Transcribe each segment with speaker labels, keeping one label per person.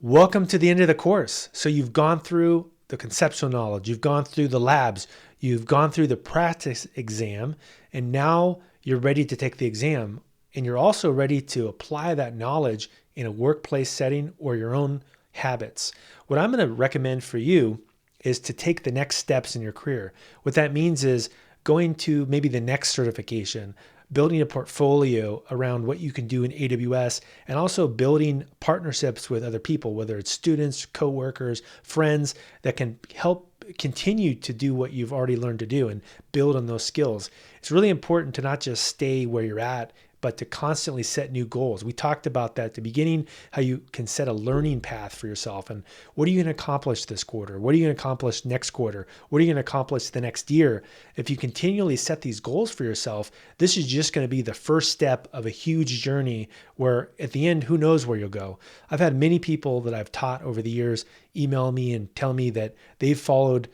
Speaker 1: Welcome to the end of the course. So you've gone through the conceptual knowledge, you've gone through the labs, you've gone through the practice exam, and now you're ready to take the exam. And you're also ready to apply that knowledge in a workplace setting or your own habits. What I'm going to recommend for you is to take the next steps in your career. What that means is going to maybe the next certification, building a portfolio around what you can do in AWS, and also building partnerships with other people, whether it's students, coworkers, friends that can help continue to do what you've already learned to do and build on those skills. It's really important to not just stay where you're at, but to constantly set new goals. We talked about that at the beginning, how you can set a learning path for yourself. And what are you going to accomplish this quarter? What are you going to accomplish next quarter? What are you going to accomplish the next year? If you continually set these goals for yourself, this is just going to be the first step of a huge journey where at the end, who knows where you'll go. I've had many people that I've taught over the years email me and tell me that they've followed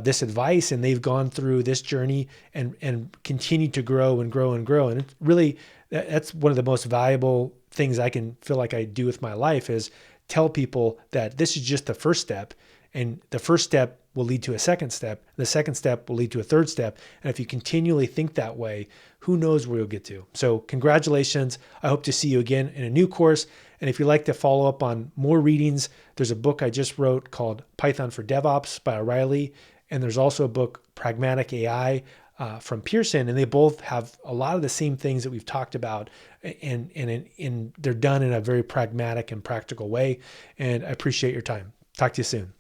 Speaker 1: this advice and they've gone through this journey and continue to grow and grow and grow. And it's really, that's one of the most valuable things I can feel like I do with my life is tell people that this is just the first step, and the first step will lead to a second step. The second step will lead to a third step. And if you continually think that way, who knows where you'll get to. So congratulations. I hope to see you again in a new course. And if you'd like to follow up on more readings, there's a book I just wrote called Python for DevOps by O'Reilly. And there's also a book, Pragmatic AI, from Pearson, and they both have a lot of the same things that we've talked about, and they're done in a very pragmatic and practical way. And I appreciate your time. Talk to you soon.